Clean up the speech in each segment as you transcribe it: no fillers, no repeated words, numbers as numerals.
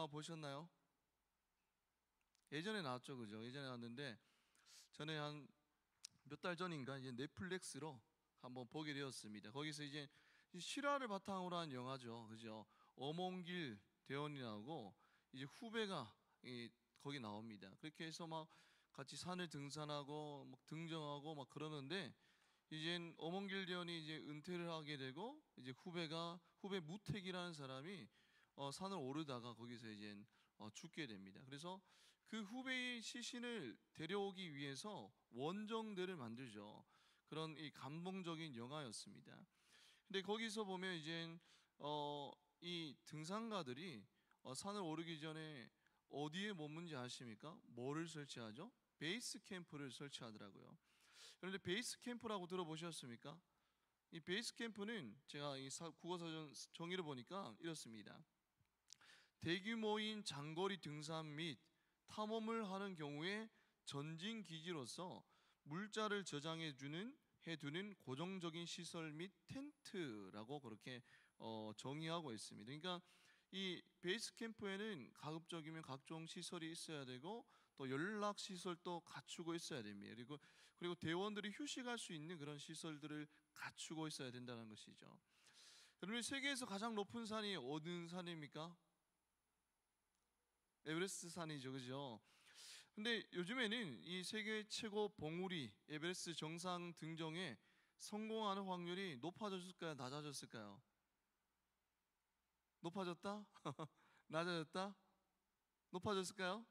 보셨나요? 예전에 나왔죠, 그죠? 예전에 나왔는데 전에 한 몇 달 전인가 이제 넷플릭스로 한번 보게 되었습니다. 거기서 이제 실화를 바탕으로 한 영화죠, 그죠? 엄원길 대원이 나오고 이제 후배가 거기 나옵니다. 그렇게 해서 막 같이 산을 등산하고 막 등정하고 막 그러는데 이제 엄원길 대원이 이제 은퇴를 하게 되고 이제 후배 무택이라는 사람이 산을 오르다가 거기서 이제 죽게 됩니다. 그래서 그 후배의 시신을 데려오기 위해서 원정대를 만들죠. 그런 이 감동적인 영화였습니다. 근데 거기서 보면 이제 이 등산가들이 산을 오르기 전에 어디에 머문지 아십니까? 뭐를 설치하죠? 베이스 캠프를 설치하더라고요. 그런데 베이스 캠프라고 들어보셨습니까? 이 베이스 캠프는 제가 이 국어사전 정의를 보니까 이렇습니다. 대규모인 장거리 등산 및 탐험을 하는 경우에 전진 기지로서 물자를 해두는 고정적인 시설 및 텐트라고 그렇게 정의하고 있습니다. 그러니까 이 베이스 캠프에는 가급적이면 각종 시설이 있어야 되고 또 연락 시설도 갖추고 있어야 됩니다. 그리고 대원들이 휴식할 수 있는 그런 시설들을 갖추고 있어야 된다는 것이죠. 그러면 세계에서 가장 높은 산이 어느 산입니까? 에베레스트 산이죠, 그죠? 근데 요즘에는 이 세계 최고 봉우리 에베레스트 정상 등정에 성공하는 확률이 높아졌을까요? 낮아졌을까요? 높아졌다? 낮아졌다? 높아졌을까요?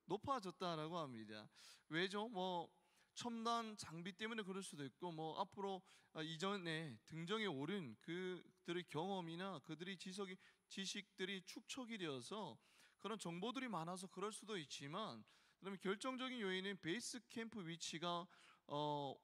높아졌다라고 합니다. 왜죠? 뭐 첨단 장비 때문에 그럴 수도 있고 뭐 앞으로 이전에 등정에 오른 그들의 경험이나 그들의 지식들이 축적이 되어서 그런 정보들이 많아서 그럴 수도 있지만 그러면 결정적인 요인은 베이스 캠프 위치가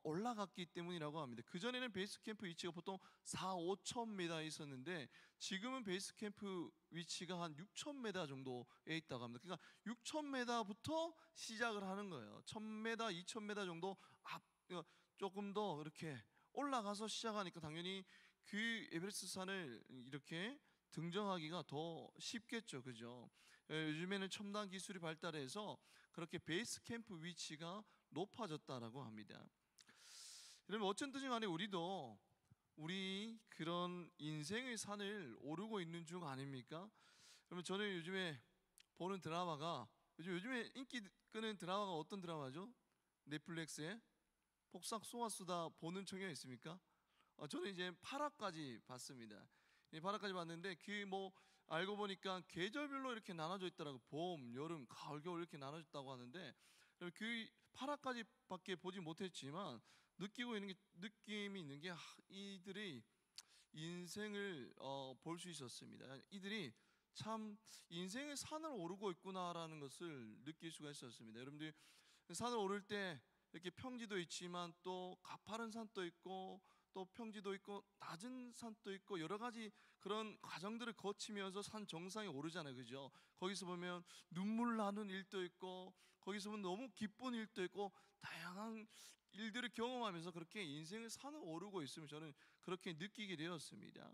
올라갔기 때문이라고 합니다. 그전에는 베이스 캠프 위치가 보통 4-5,000m 있었는데 지금은 베이스 캠프 위치가 한 6,000m 정도에 있다고 합니다. 그러니까 6,000m부터 시작을 하는 거예요. 1,000m, 2,000m 정도 조금 더 이렇게 올라가서 시작하니까 당연히 그 에베레스트 산을 이렇게 등정하기가 더 쉽겠죠, 그죠? 요즘에는 첨단 기술이 발달해서 그렇게 베이스 캠프 위치가 높아졌다라고 합니다. 여러분 어쩐 뜻이 간에 우리 그런 인생의 산을 오르고 있는 중 아닙니까? 그러면 저는 요즘에 보는 드라마가 요즘에 인기 끄는 드라마가 어떤 드라마죠? 넷플릭스에 폭삭 소가수다 보는 청년 있습니까? 저는 이제 8화까지 봤습니다. 8화까지 봤는데 그 뭐 알고 보니까 계절별로 이렇게 나눠져 있더라고. 봄, 여름, 가을, 겨울 이렇게 나눠졌다고 하는데 그 8화까지밖에 보지 못했지만 느낌이 있는 게 이들이 인생을 볼 수 있었습니다. 이들이 참 인생의 산을 오르고 있구나라는 것을 느낄 수가 있었습니다. 여러분들 산을 오를 때 이렇게 평지도 있지만 또 가파른 산도 있고 또 평지도 있고 낮은 산도 있고 여러 가지 그런 과정들을 거치면서 산 정상에 오르잖아요, 그죠? 거기서 보면 눈물 나는 일도 있고 거기서 보면 너무 기쁜 일도 있고 다양한 일들을 경험하면서 그렇게 인생의 산을 오르고 있으면 저는 그렇게 느끼게 되었습니다.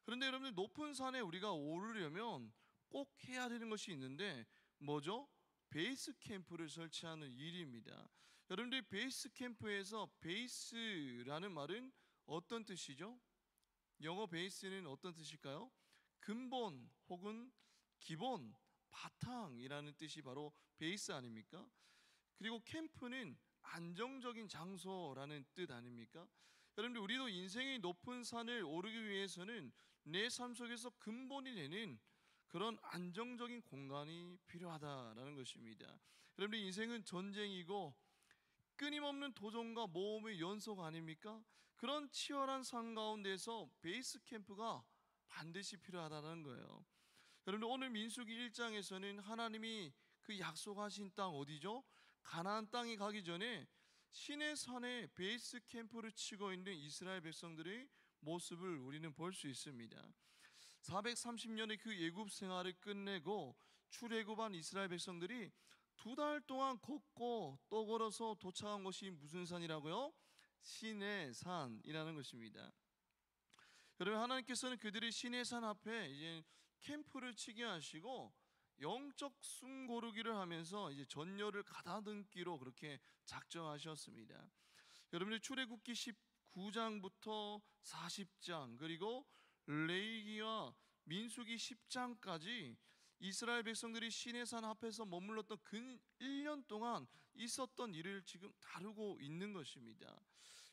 그런데 여러분들 높은 산에 우리가 오르려면 꼭 해야 되는 것이 있는데 뭐죠? 베이스 캠프를 설치하는 일입니다. 여러분들이 베이스 캠프에서 베이스라는 말은 어떤 뜻이죠? 영어 베이스는 어떤 뜻일까요? 근본 혹은 기본, 바탕이라는 뜻이 바로 베이스 아닙니까? 그리고 캠프는 안정적인 장소라는 뜻 아닙니까? 여러분들 우리도 인생의 높은 산을 오르기 위해서는 내 삶 속에서 근본이 되는 그런 안정적인 공간이 필요하다라는 것입니다. 여러분들 인생은 전쟁이고 끊임없는 도전과 모험의 연속 아닙니까? 그런 치열한 산 가운데서 베이스 캠프가 반드시 필요하다는 거예요. 여러분들 오늘 민수기 1장에서는 하나님이 그 약속하신 땅 어디죠? 가나안 땅에 가기 전에 시내산에 베이스 캠프를 치고 있는 이스라엘 백성들의 모습을 우리는 볼 수 있습니다. 430년의 그 애굽 생활을 끝내고 출애굽한 이스라엘 백성들이 2달 동안 걷고 또 걸어서 도착한 것이 무슨 산이라고요? 시내산이라는 것입니다. 여러분 하나님께서는 그들이 시내산 앞에 이제 캠프를 치게 하시고 영적 숨고르기를 하면서 이제 전열을 가다듬기로 그렇게 작정하셨습니다. 여러분들 출애굽기 19장부터 40장 그리고 레위기와 민수기 10장까지 이스라엘 백성들이 시내산 앞에서 머물렀던 근 1년 동안 있었던 일을 지금 다루고 있는 것입니다.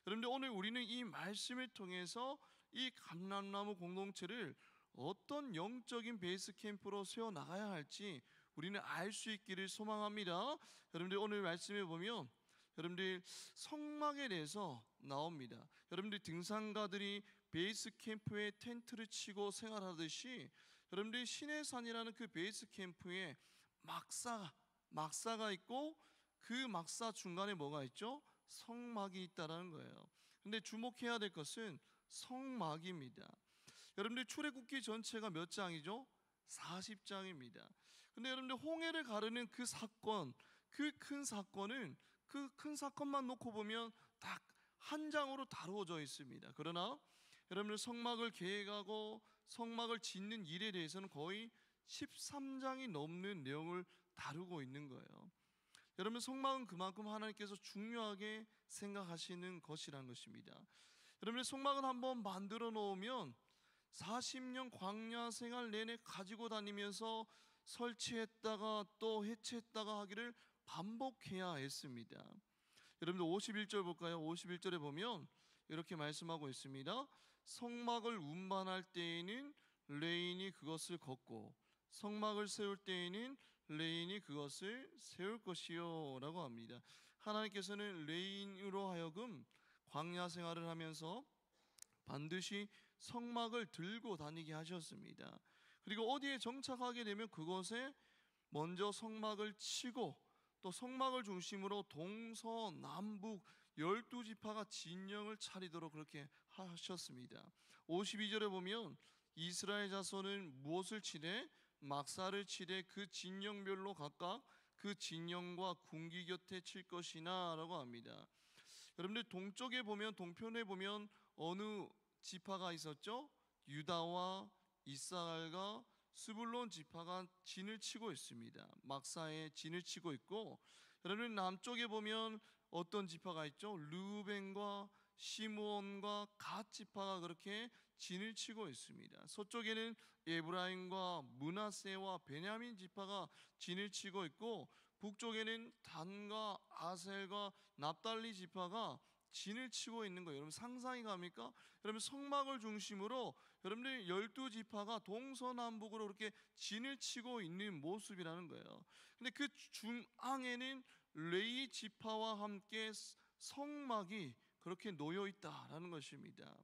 여러분들 오늘 우리는 이 말씀을 통해서 이 감람나무 공동체를 어떤 영적인 베이스 캠프로 세워 나가야 할지 우리는 알 수 있기를 소망합니다. 여러분들 오늘 말씀에 보면 여러분들 성막에 대해서 나옵니다. 여러분들 등산가들이 베이스 캠프에 텐트를 치고 생활하듯이 여러분들 시내산이라는 그 베이스 캠프에 막사가 있고 그 막사 중간에 뭐가 있죠? 성막이 있다라는 거예요. 근데 주목해야 될 것은 성막입니다. 여러분들 출애굽기 전체가 몇 장이죠? 40장입니다. 근데 여러분들 홍해를 가르는 그 사건, 그 큰 사건은 그 큰 사건만 놓고 보면 딱 한 장으로 다루어져 있습니다. 그러나 여러분들 성막을 계획하고 성막을 짓는 일에 대해서는 거의 13장이 넘는 내용을 다루고 있는 거예요. 여러분 성막은 그만큼 하나님께서 중요하게 생각하시는 것이라는 것입니다. 여러분 성막은 한번 만들어 놓으면 40년 광야 생활 내내 가지고 다니면서 설치했다가 또 해체했다가 하기를 반복해야 했습니다. 여러분들 51절 볼까요? 51절에 보면 이렇게 말씀하고 있습니다. 성막을 운반할 때에는 레인이 그것을 걷고 성막을 세울 때에는 레인이 그것을 세울 것이요 라고 합니다. 하나님께서는 레인으로 하여금 광야 생활을 하면서 반드시 성막을 들고 다니게 하셨습니다. 그리고 어디에 정착하게 되면 그곳에 먼저 성막을 치고 또 성막을 중심으로 동서남북 12지파가 진영을 차리도록 그렇게 하셨습니다. 52절에 보면 이스라엘 자손은 무엇을 치되 막사를 치되 그 진영별로 각각 그 진영과 궁기 곁에 칠 것이나 라고 합니다. 여러분들 동쪽에 보면 동편에 보면 어느 지파가 있었죠? 유다와 이스라엘과 스불론 지파가 진을 치고 있습니다. 막사에 진을 치고 있고 여러분 남쪽에 보면 어떤 지파가 있죠? 르우벤과 시므온과 갓 지파가 그렇게 진을 치고 있습니다. 서쪽에는 에브라임과 므낫세와 베냐민 지파가 진을 치고 있고 북쪽에는 단과 아셀과 납달리 지파가 진을 치고 있는 거예요. 여러분 상상이 갑니까? 여러분 성막을 중심으로 여러분들 12지파가 동서남북으로 그렇게 진을 치고 있는 모습이라는 거예요. 근데 그 중앙에는 레위 지파와 함께 성막이 그렇게 놓여 있다라는 것입니다.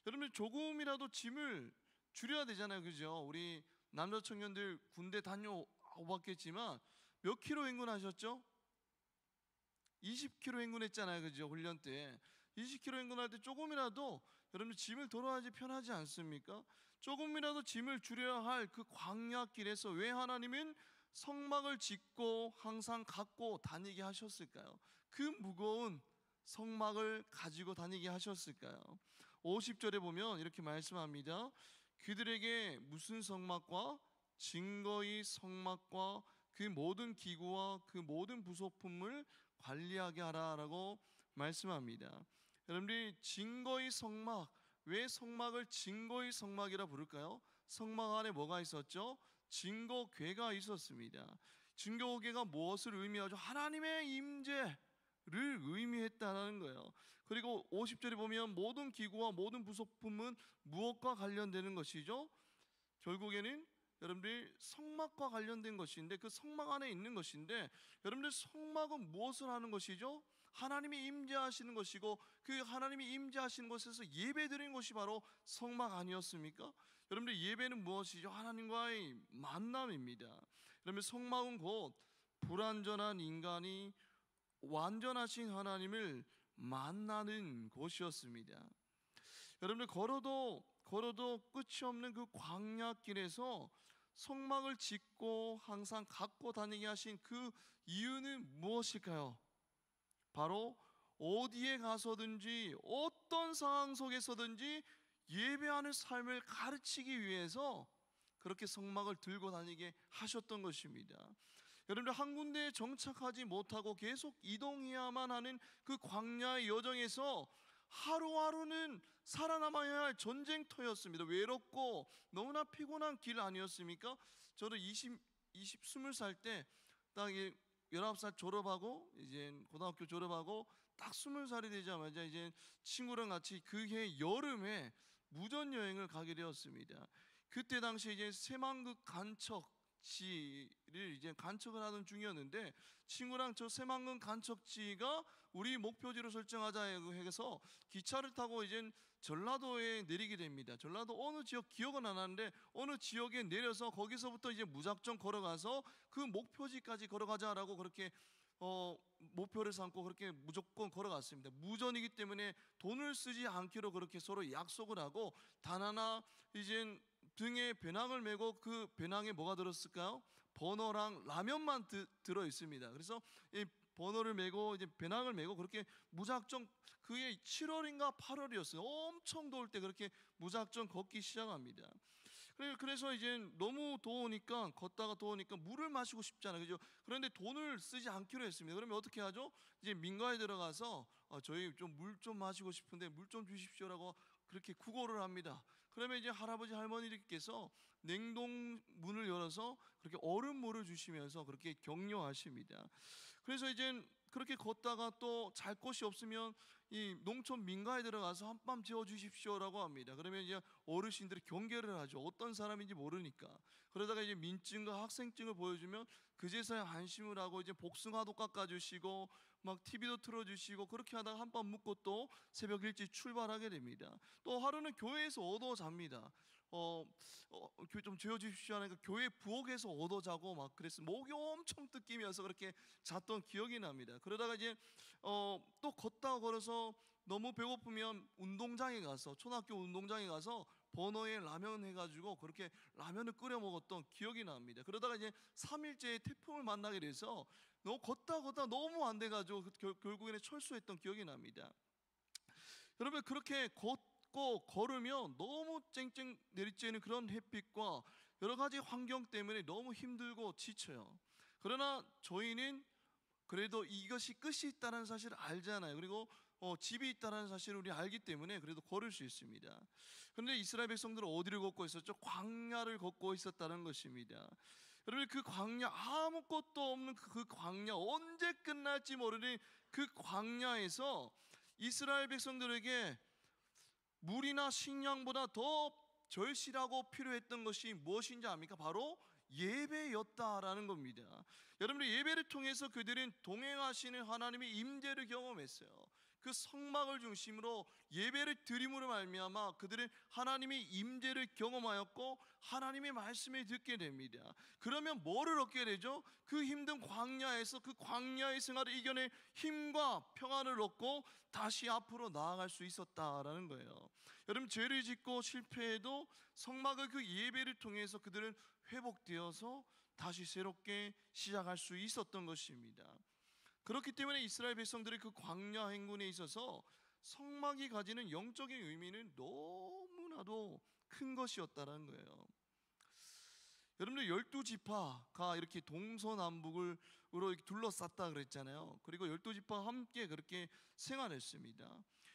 여러분 조금이라도 짐을 줄여야 되잖아요, 그죠? 우리 남자 청년들 군대 다녀오봤겠지만 몇 킬로 행군하셨죠? 20km 행군했잖아요, 그죠? 훈련 때 20km 행군할 때 조금이라도 여러분 짐을 덜어야지 편하지 않습니까? 조금이라도 짐을 줄여야 할 그 광야길에서 왜 하나님은 성막을 짓고 항상 갖고 다니게 하셨을까요? 그 무거운 성막을 가지고 다니게 하셨을까요? 50절에 보면 이렇게 말씀합니다. 그들에게 무슨 성막과 증거의 성막과 그 모든 기구와 그 모든 부속품을 관리하게 하라라고 말씀합니다. 여러분들이 증거의 성막, 왜 성막을 증거의 성막이라 부를까요? 성막 안에 뭐가 있었죠? 증거궤가 있었습니다. 증거궤가 무엇을 의미하죠? 하나님의 임재를 의미했다는 거예요. 그리고 50절에 보면 모든 기구와 모든 부속품은 무엇과 관련되는 것이죠? 결국에는 여러분들이 성막과 관련된 것인데 그 성막 안에 있는 것인데 여러분들 성막은 무엇을 하는 것이죠? 하나님이 임재하시는 것이고 그 하나님이 임재하시는 곳에서 예배드리는 것이 바로 성막 아니었습니까? 여러분들 예배는 무엇이죠? 하나님과의 만남입니다. 여러분 성막은 곧 불완전한 인간이 완전하신 하나님을 만나는 곳이었습니다. 여러분들 걸어도 끝이 없는 그 광야길에서 성막을 짓고 항상 갖고 다니게 하신 그 이유는 무엇일까요? 바로 어디에 가서든지 어떤 상황 속에서든지 예배하는 삶을 가르치기 위해서 그렇게 성막을 들고 다니게 하셨던 것입니다. 여러분들 한 군데에 정착하지 못하고 계속 이동해야만 하는 그 광야의 여정에서 하루하루는 살아남아야 할 전쟁터였습니다. 외롭고 너무나 피곤한 길 아니었습니까? 저도 20살 때 딱 19살 졸업하고 이제 고등학교 졸업하고 딱 20살이 되자마자 이제 친구랑 같이 그해 여름에 무전 여행을 가게 되었습니다. 그때 당시 이제 새만금 간척지를 이제 간척을 하던 중이었는데, 친구랑 저 새만금 간척지가 우리 목표지로 설정하자 해서 기차를 타고 이제 전라도에 내리게 됩니다. 전라도 어느 지역 기억은 안 나는데 어느 지역에 내려서 거기서부터 이제 무작정 걸어가서 그 목표지까지 걸어가자라고 그렇게 목표를 삼고 그렇게 무조건 걸어갔습니다. 무전이기 때문에 돈을 쓰지 않기로 그렇게 서로 약속을 하고, 단 하나 이제 등에 배낭을 메고 그 배낭에 뭐가 들었을까요? 버너랑 라면만 들어 있습니다. 그래서 이 버너를 메고 이제 배낭을 메고 그렇게 무작정, 그게 7월인가 8월이었어요. 엄청 더울 때 그렇게 무작정 걷기 시작합니다. 그래서 이제 너무 더우니까, 걷다가 더우니까 물을 마시고 싶잖아요, 그죠? 그런데 돈을 쓰지 않기로 했습니다. 그러면 어떻게 하죠? 이제 민가에 들어가서 저희 좀 물 좀 마시고 싶은데 물 좀 주십시오라고 그렇게 구걸을 합니다. 그러면 이제 할아버지 할머니들께서 냉동 문을 열어서 그렇게 얼음물을 주시면서 그렇게 격려하십니다. 그래서 이제 그렇게 걷다가 또 잘 곳이 없으면 이 농촌 민가에 들어가서 한밤 재워 주십시오라고 합니다. 그러면 이제 어르신들이 경계를 하죠. 어떤 사람인지 모르니까. 그러다가 이제 민증과 학생증을 보여주면 그제서야 안심을 하고 이제 복숭아도 깎아주시고 막 TV도 틀어주시고, 그렇게 하다가 한밤 묵고 또 새벽 일찍 출발하게 됩니다. 또 하루는 교회에서 얻어 잡니다. 좀 재워주십시오 하니까 교회 부엌에서 얻어 자고 막 그랬어요. 목이 엄청 뜯기면서 그렇게 잤던 기억이 납니다. 그러다가 이제 또 걷다가 걸어서 너무 배고프면 운동장에 가서, 초등학교 운동장에 가서 버너에 라면 해가지고 그렇게 라면을 끓여 먹었던 기억이 납니다. 그러다가 이제 3일째 태풍을 만나게 돼서 걷다 너무 안 돼가지고 결국에는 철수했던 기억이 납니다. 여러분, 그렇게 걷고 걸으면 너무 쨍쨍 내리쬐는 그런 햇빛과 여러 가지 환경 때문에 너무 힘들고 지쳐요. 그러나 저희는 그래도 이것이 끝이 있다는 사실을 알잖아요. 그리고 집이 있다는 사실을 우리 알기 때문에 그래도 걸을 수 있습니다. 그런데 이스라엘 백성들은 어디를 걷고 있었죠? 광야를 걷고 있었다는 것입니다. 여러분, 그 광야, 아무것도 없는 그 광야, 언제 끝날지 모르는 그 광야에서 이스라엘 백성들에게 물이나 식량보다 더 절실하고 필요했던 것이 무엇인지 압니까? 바로 예배였다라는 겁니다. 여러분들, 예배를 통해서 그들은 동행하시는 하나님의 임재를 경험했어요. 그 성막을 중심으로 예배를 드림으로 말미암아 그들은 하나님의 임재를 경험하였고 하나님의 말씀을 듣게 됩니다. 그러면 뭐를 얻게 되죠? 그 힘든 광야에서, 그 광야의 생활을 이겨낼 힘과 평안을 얻고 다시 앞으로 나아갈 수 있었다라는 거예요. 여러분, 죄를 짓고 실패해도 성막의 그 예배를 통해서 그들은 회복되어서 다시 새롭게 시작할 수 있었던 것입니다. 그렇기 때문에 이스라엘 백성들의 그 광야 행군에 있어서 성막이 가지는 영적인 의미는 너무나도 큰 것이었다는 거예요. 여러분들, 12지파가 이렇게 동서남북으로 이렇게 둘러쌌다 그랬잖아요. 그리고 12지파와 함께 그렇게 생활했습니다.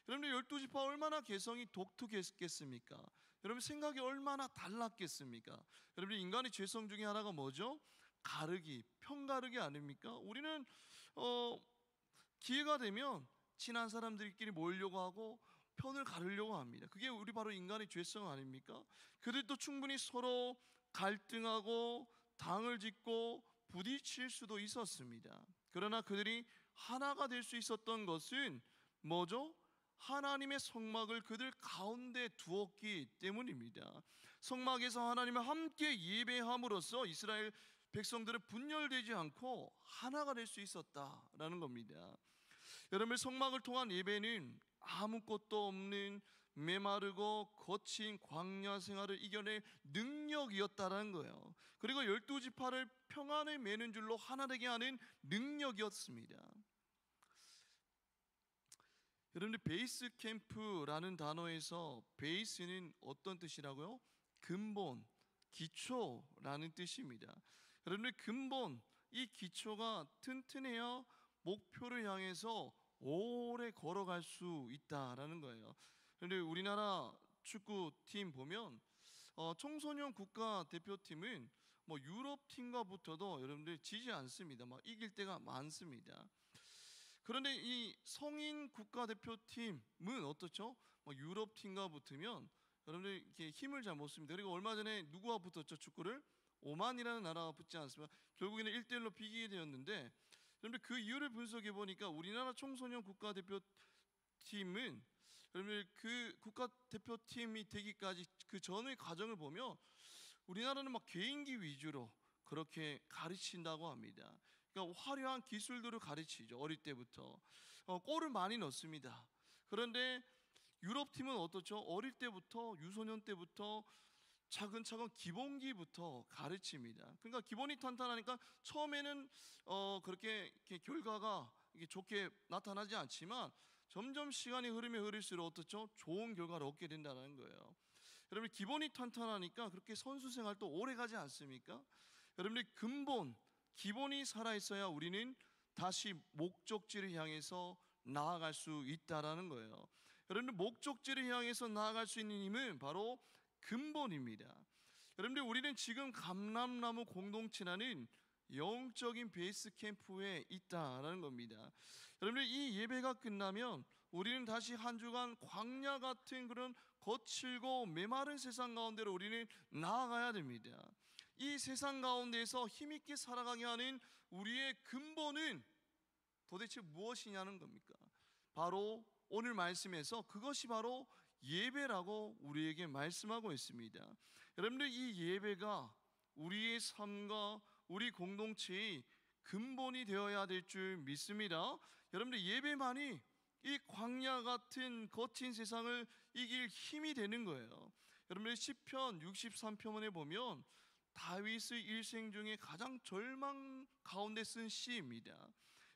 여러분들, 12지파 얼마나 개성이 독특했겠습니까? 여러분, 생각이 얼마나 달랐겠습니까? 여러분, 인간의 죄성 중에 하나가 뭐죠? 가르기, 편가르기 아닙니까? 우리는 기회가 되면 친한 사람들끼리 모이려고 하고 편을 가르려고 합니다. 그게 우리 바로 인간의 죄성 아닙니까? 그들도 충분히 서로 갈등하고 당을 짓고 부딪힐 수도 있었습니다. 그러나 그들이 하나가 될 수 있었던 것은 뭐죠? 하나님의 성막을 그들 가운데 두었기 때문입니다. 성막에서 하나님을 함께 예배함으로써 이스라엘 백성들은 분열되지 않고 하나가 될 수 있었다라는 겁니다. 여러분, 성막을 통한 예배는 아무것도 없는 메마르고 거친 광야 생활을 이겨낼 능력이었다는 거예요. 그리고 12지파를 평안에 매는 줄로 하나 되게 하는 능력이었습니다. 여러분들, 베이스 캠프라는 단어에서 베이스는 어떤 뜻이라고요? 근본, 기초라는 뜻입니다. 여러분들 근본, 이 기초가 튼튼해야 목표를 향해서 오래 걸어갈 수 있다라는 거예요. 그런데 우리나라 축구팀 보면 청소년 국가대표팀은 뭐 유럽 팀과 붙어도 여러분들 지지 않습니다. 막 이길 때가 많습니다. 그런데 이 성인 국가대표팀은 어떻죠? 유럽 팀과 붙으면 여러분들 이렇게 힘을 잘 못 씁니다. 그리고 얼마 전에 누구와 붙었죠? 축구를 오만이라는 나라와 붙지 않습니까? 결국에는 1대1로 비기게 되었는데, 여러분들 그 이유를 분석해 보니까 우리나라 청소년 국가대표팀은 여러분들 그 국가대표팀이 되기까지 그 전의 과정을 보면 우리나라는 막 개인기 위주로 그렇게 가르친다고 합니다. 그러니까 화려한 기술들을 가르치죠. 어릴 때부터 골을 많이 넣습니다. 그런데 유럽 팀은 어떻죠? 어릴 때부터, 유소년 때부터 차근차근 기본기부터 가르칩니다. 그러니까 기본이 탄탄하니까 처음에는 그렇게 결과가 이게 좋게 나타나지 않지만 점점 시간이 흐르면 흐를수록 어떻죠? 좋은 결과를 얻게 된다는 거예요. 여러분 기본이 탄탄하니까 그렇게 선수 생활도 오래 가지 않습니까? 여러분들 근본, 기본이 살아있어야 우리는 다시 목적지를 향해서 나아갈 수 있다라는 거예요. 여러분들 목적지를 향해서 나아갈 수 있는 힘은 바로 근본입니다. 여러분들 우리는 지금 감람나무 공동체라는 영적인 베이스 캠프에 있다라는 겁니다. 여러분들 이 예배가 끝나면 우리는 다시 한 주간 광야 같은 그런 거칠고 메마른 세상 가운데로 우리는 나아가야 됩니다. 이 세상 가운데에서 힘있게 살아가게 하는 우리의 근본은 도대체 무엇이냐는 겁니까? 바로 오늘 말씀에서 그것이 바로 예배라고 우리에게 말씀하고 있습니다. 여러분들 이 예배가 우리의 삶과 우리 공동체의 근본이 되어야 될 줄 믿습니다. 여러분들 예배만이 이 광야 같은 거친 세상을 이길 힘이 되는 거예요. 여러분들 시편 63편에 보면 다윗의 일생 중에 가장 절망 가운데 쓴 시입니다.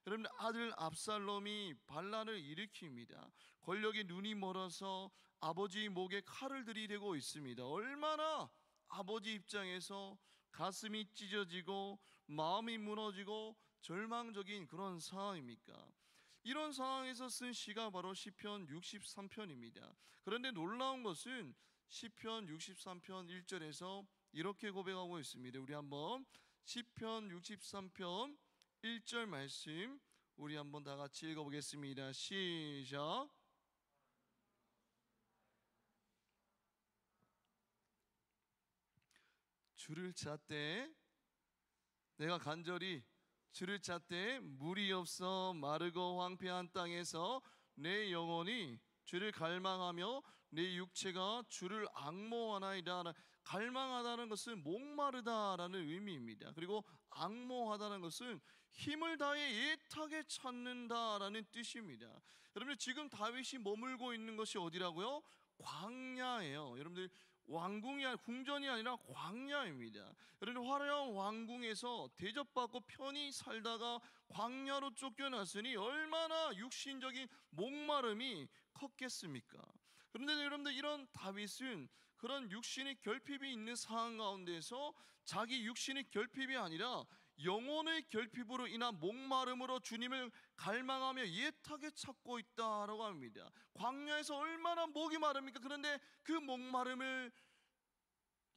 여러분들 아들 압살롬이 반란을 일으킵니다. 권력의 눈이 멀어서 아버지 목에 칼을 들이대고 있습니다. 얼마나 아버지 입장에서 가슴이 찢어지고 마음이 무너지고 절망적인 그런 상황입니까? 이런 상황에서 쓴 시가 바로 시편 63편입니다. 그런데 놀라운 것은 시편 63편 1절에서 이렇게 고백하고 있습니다. 우리 한번 시편 63편 1절 말씀 우리 한번 다 같이 읽어보겠습니다. 시작. 주를 찾되 내가 간절히 주를 찾되 물이 없어 마르고 황폐한 땅에서 내 영혼이 주를 갈망하며 내 육체가 주를 앙모하나이다. 갈망하다는 것은 목마르다라는 의미입니다. 그리고 앙모하다는 것은 힘을 다해 애타게 찾는다라는 뜻입니다. 여러분들 지금 다윗이 머물고 있는 것이 어디라고요? 광야예요. 여러분들 왕궁이 아니라 궁전이 아니라 광야입니다. 여러분 화려한 왕궁에서 대접받고 편히 살다가 광야로 쫓겨났으니 얼마나 육신적인 목마름이 컸겠습니까? 그런데 여러분들 이런 다윗은 그런 육신의 결핍이 있는 상황 가운데서 자기 육신의 결핍이 아니라 영혼의 결핍으로 인한 목마름으로 주님을 갈망하며 애타게 찾고 있다라고 합니다. 광야에서 얼마나 목이 마릅니까? 그런데 그 목마름을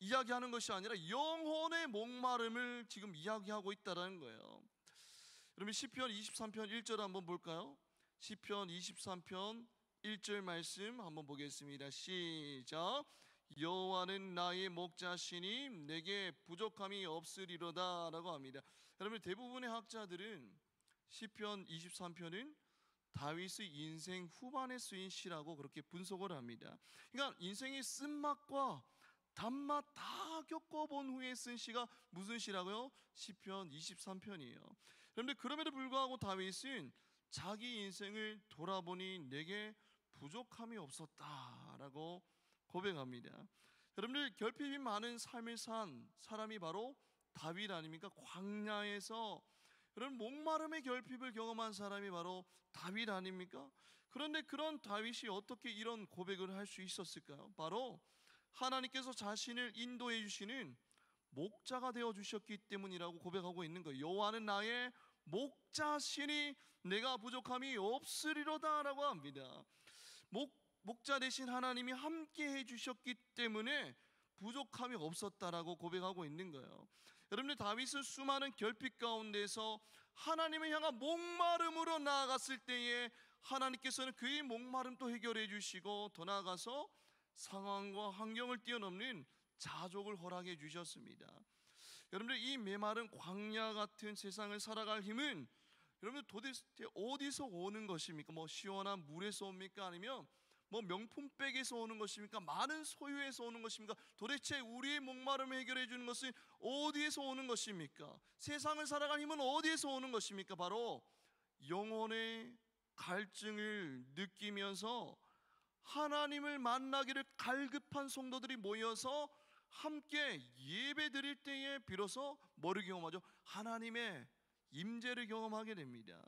이야기하는 것이 아니라 영혼의 목마름을 지금 이야기하고 있다는 거예요. 여러분 시편 23편 1절 한번 볼까요? 시편 23편 1절 말씀 한번 보겠습니다. 시작. 여호와는 나의 목자시니 내게 부족함이 없으리로다 라고 합니다. 여러분 대부분의 학자들은 시편 23편은 다윗의 인생 후반에 쓰인 시라고 그렇게 분석을 합니다. 그러니까 인생의 쓴맛과 단맛 다 겪어본 후에 쓴 시가 무슨 시라고요? 시편 23편이에요. 그런데 그럼에도 불구하고 다윗은 자기 인생을 돌아보니 내게 부족함이 없었다라고 고백합니다. 여러분들 결핍이 많은 삶을 산 사람이 바로 다윗 아닙니까? 광야에서 여러분 목마름의 결핍을 경험한 사람이 바로 다윗 아닙니까? 그런데 그런 다윗이 어떻게 이런 고백을 할 수 있었을까요? 바로 하나님께서 자신을 인도해 주시는 목자가 되어 주셨기 때문이라고 고백하고 있는 거예요. 여호와는 나의 목자시니 내가 부족함이 없으리로다라고 합니다. 목자 대신 하나님이 함께 해주셨기 때문에 부족함이 없었다라고 고백하고 있는 거예요. 여러분들, 다윗은 수많은 결핍 가운데서 하나님을 향한 목마름으로 나아갔을 때에 하나님께서는 그의 목마름도 해결해 주시고 더 나아가서 상황과 환경을 뛰어넘는 자족을 허락해 주셨습니다. 여러분들, 이 메마른 광야 같은 세상을 살아갈 힘은 여러분들 도대체 어디서 오는 것입니까? 뭐 시원한 물에서 옵니까? 아니면 뭐 명품백에서 오는 것입니까? 많은 소유에서 오는 것입니까? 도대체 우리의 목마름을 해결해 주는 것은 어디에서 오는 것입니까? 세상을 살아갈 힘은 어디에서 오는 것입니까? 바로 영혼의 갈증을 느끼면서 하나님을 만나기를 갈급한 성도들이 모여서 함께 예배 드릴 때에 비로소 뭐를 경험하죠? 하나님의 임재를 경험하게 됩니다.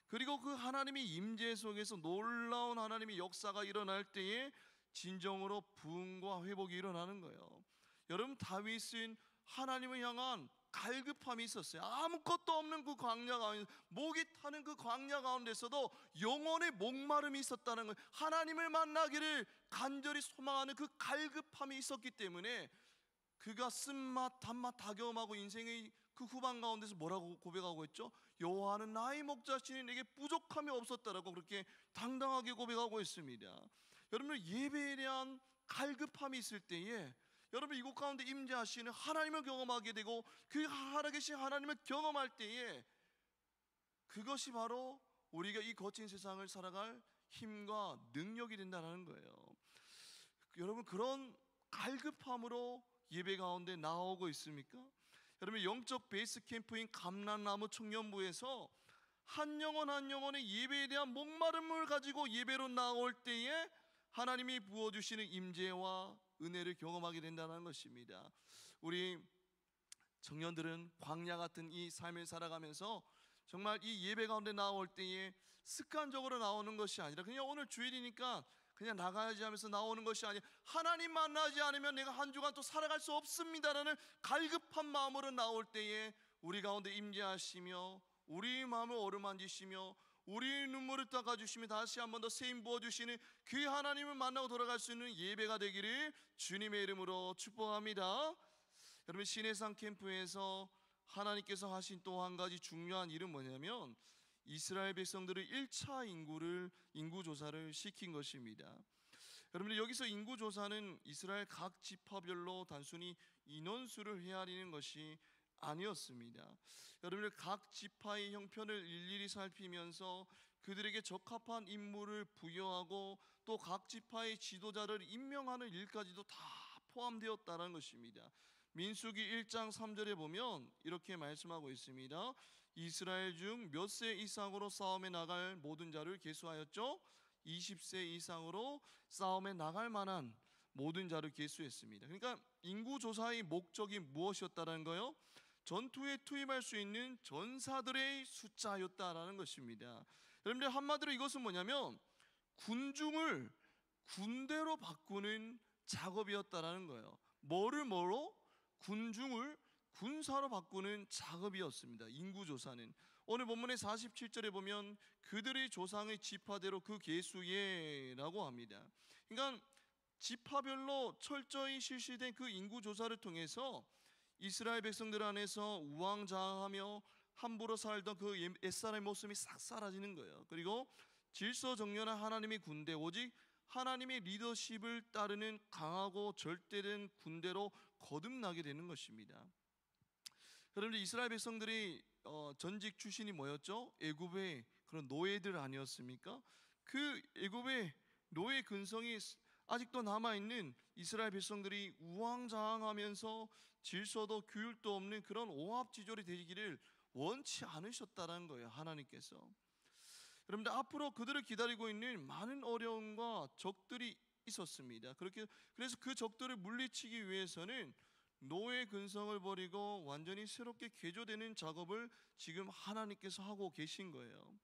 그리고 그 하나님의 임재 속에서 놀라운 하나님의 역사가 일어날 때에 진정으로 부흥과 회복이 일어나는 거예요. 여러분, 다윗은 하나님을 향한 갈급함이 있었어요. 아무것도 없는 그 광야 가운데, 목이 타는 그 광야 가운데서도 영혼의 목마름이 있었다는 거예요. 하나님을 만나기를 간절히 소망하는 그 갈급함이 있었기 때문에 그가 쓴맛 단맛 다 경험하고 인생의 그 후반 가운데서 뭐라고 고백하고 있죠? 여호와는 나의 목자시니 내게 부족함이 없었다라고 그렇게 당당하게 고백하고 있습니다. 여러분, 예배에 대한 갈급함이 있을 때에 여러분, 이곳 가운데 임재하시는 하나님을 경험하게 되고 그 살아계신 하나님을 경험할 때에 그것이 바로 우리가 이 거친 세상을 살아갈 힘과 능력이 된다는 거예요. 여러분, 그런 갈급함으로 예배 가운데 나오고 있습니까? 여러분, 영적 베이스 캠프인 감람나무 청년부에서 한 영혼 한 영혼의 예배에 대한 목마름을 가지고 예배로 나올 때에 하나님이 부어주시는 임재와 은혜를 경험하게 된다는 것입니다. 우리 청년들은 광야 같은 이 삶을 살아가면서 정말 이 예배 가운데 나올 때에 습관적으로 나오는 것이 아니라 그냥 오늘 주일이니까 그냥 나가야지 하면서 나오는 것이 아니라 하나님 만나지 않으면 내가 한 주간 또 살아갈 수 없습니다라는 갈급한 마음으로 나올 때에 우리 가운데 임재하시며 우리 마음을 어루만지시며 우리 눈물을 닦아주시며 다시 한 번 더 세임 부어주시는 그 하나님을 만나고 돌아갈 수 있는 예배가 되기를 주님의 이름으로 축복합니다. 여러분, 신해상 캠프에서 하나님께서 하신 또 한 가지 중요한 일은 뭐냐면 이스라엘 백성들의 1차 인구조사를 시킨 것입니다. 여러분들, 여기서 인구조사는 이스라엘 각 지파별로 단순히 인원수를 헤아리는 것이 아니었습니다. 여러분들, 각 지파의 형편을 일일이 살피면서 그들에게 적합한 임무를 부여하고 또 각 지파의 지도자를 임명하는 일까지도 다 포함되었다는 것입니다. 민수기 1장 3절에 보면 이렇게 말씀하고 있습니다. 이스라엘 중 몇 세 이상으로 싸움에 나갈 모든 자를 계수하였죠. 20세 이상으로 싸움에 나갈 만한 모든 자를 계수했습니다. 그러니까 인구조사의 목적이 무엇이었다는 거요? 전투에 투입할 수 있는 전사들의 숫자였다라는 것입니다. 여러분들, 한마디로 이것은 뭐냐면 군중을 군대로 바꾸는 작업이었다라는 거예요. 뭐로? 군중을 군사로 바꾸는 작업이었습니다. 인구조사는 오늘 본문의 47절에 보면 그들의 조상의 지파대로 그 계수예라고 합니다. 그러니까 지파별로 철저히 실시된 그 인구조사를 통해서 이스라엘 백성들 안에서 우왕좌왕하며 함부로 살던 그 옛사람의 모습이 싹 사라지는 거예요. 그리고 질서정연한 하나님의 군대, 오직 하나님의 리더십을 따르는 강하고 절대된 군대로 거듭나게 되는 것입니다. 여러분들, 이스라엘 백성들이 전직 출신이 뭐였죠? 애굽의 그런 노예들 아니었습니까? 그 애굽의 노예 근성이 아직도 남아있는 이스라엘 백성들이 우왕좌왕하면서 질서도 규율도 없는 그런 오합지졸이 되기를 원치 않으셨다는 거예요, 하나님께서. 여러분들, 앞으로 그들을 기다리고 있는 많은 어려움과 적들이 있었습니다. 그래서 그 적들을 물리치기 위해서는 노예 근성을 버리고 완전히 새롭게 개조되는 작업을 지금 하나님께서 하고 계신 거예요.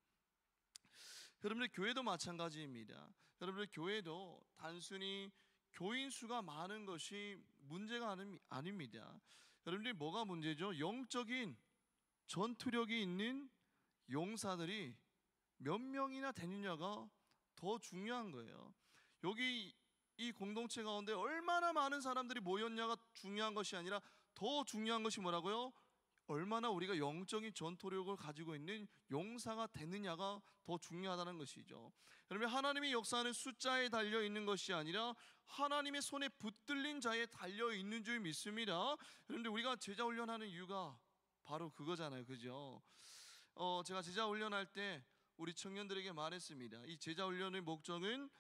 여러분들, 교회도 마찬가지입니다. 여러분들, 교회도 단순히 교인 수가 많은 것이 문제가 아닙니다. 여러분들이 뭐가 문제죠? 영적인 전투력이 있는 용사들이 몇 명이나 되느냐가 더 중요한 거예요. 여기 이 공동체 가운데 얼마나 많은 사람들이 모였냐가 중요한 것이 아니라 더 중요한 것이 뭐라고요? 얼마나 우리가 영적인 전투력을 가지고 있는 용사가 되느냐가 더 중요하다는 것이죠. 여러분, 하나님이 역사하는 숫자에 달려 있는 것이 아니라 하나님의 손에 붙들린 자에 달려 있는 줄 믿습니다. 여러분들, 우리가 제자 훈련하는 이유가 바로 그거잖아요, 그죠? 제가 제자 훈련할 때 우리 청년들에게 말했습니다. 이 제자 훈련의 목적은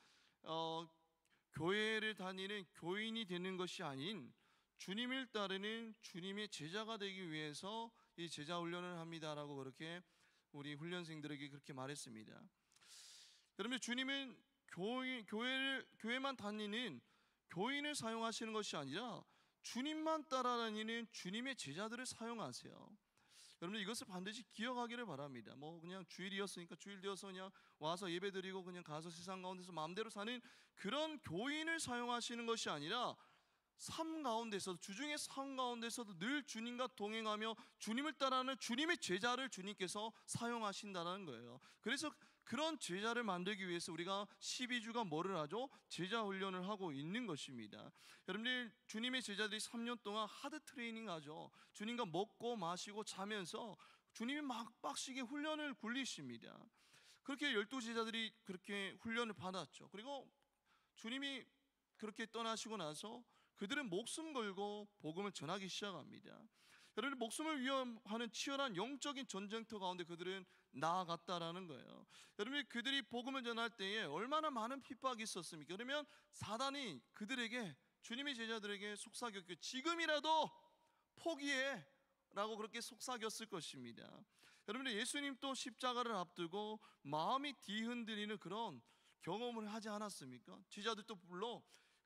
교회를 다니는 교인이 되는 것이 아닌 주님을 따르는 주님의 제자가 되기 위해서 이 제자 훈련을 합니다라고 그렇게 우리 훈련생들에게 그렇게 말했습니다. 여러분, 주님은 교회만 다니는 교인을 사용하시는 것이 아니라 주님만 따라다니는 주님의 제자들을 사용하세요. 여러분, 이것을 반드시 기억하기를 바랍니다. 뭐 그냥 주일이었으니까 주일 되어서 그냥 와서 예배드리고 그냥 가서 세상 가운데서 마음대로 사는 그런 교인을 사용하시는 것이 아니라 삶 가운데서도, 주중의 삶 가운데서도 늘 주님과 동행하며 주님을 따라하는 주님의 제자를 주님께서 사용하신다는 거예요. 그래서 그런 제자를 만들기 위해서 우리가 12주가 뭐를 하죠? 제자 훈련을 하고 있는 것입니다. 여러분들, 주님의 제자들이 3년 동안 하드 트레이닝 하죠. 주님과 먹고 마시고 자면서 주님이 막 빡시게 훈련을 굴리십니다. 그렇게 12제자들이 그렇게 훈련을 받았죠. 그리고 주님이 그렇게 떠나시고 나서 그들은 목숨 걸고 복음을 전하기 시작합니다. 여러분, 목숨을 위협하는 치열한 영적인 전쟁터 가운데 그들은 나아갔다라는 거예요. 여러분, 그들이 복음을 전할 때에 얼마나 많은 핍박이 있었습니까? 그러면 사단이 그들에게, 주님의 제자들에게 속삭였고 지금이라도 포기해 라고 그렇게 속삭였을 것입니다. 여러분들, 예수님 또 십자가를 앞두고 마음이 뒤흔들리는 그런 경험을 하지 않았습니까? 제자들도 물론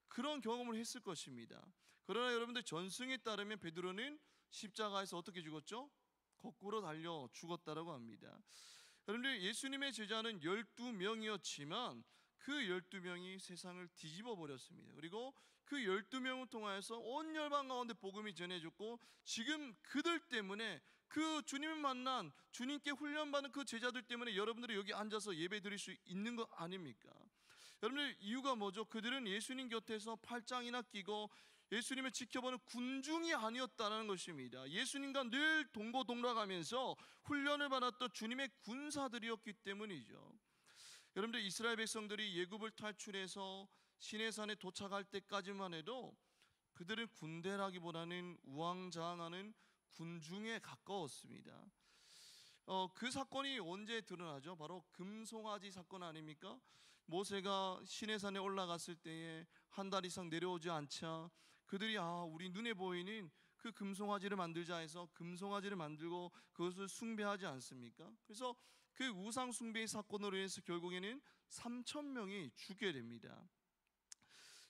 그런 경험을 했을 것입니다. 그러나 여러분들, 전승에 따르면 베드로는 십자가에서 어떻게 죽었죠? 거꾸로 달려 죽었다라고 합니다. 여러분들, 예수님의 제자는 12명이었지만 그 12명이 세상을 뒤집어 버렸습니다. 그리고 그 12명을 통하여서 온 열방 가운데 복음이 전해졌고, 지금 그들 때문에, 그 주님을 만난, 주님께 훈련받은 그 제자들 때문에 여러분들이 여기 앉아서 예배 드릴 수 있는 거 아닙니까? 여러분들, 이유가 뭐죠? 그들은 예수님 곁에서 팔짱이나 끼고 예수님을 지켜보는 군중이 아니었다는 것입니다. 예수님과 늘 동고동락하면서 훈련을 받았던 주님의 군사들이었기 때문이죠. 여러분들, 이스라엘 백성들이 애굽을 탈출해서 시내산에 도착할 때까지만 해도 그들은 군대라기보다는 우왕좌왕하는 군중에 가까웠습니다. 그 사건이 언제 드러나죠? 바로 금송아지 사건 아닙니까? 모세가 시내산에 올라갔을 때에 한 달 이상 내려오지 않자 그들이 우리 눈에 보이는 그 금송아지를 만들자 해서 금송아지를 만들고 그것을 숭배하지 않습니까? 그래서 그 우상 숭배의 사건으로 해서 결국에는 3,000명이 죽게 됩니다.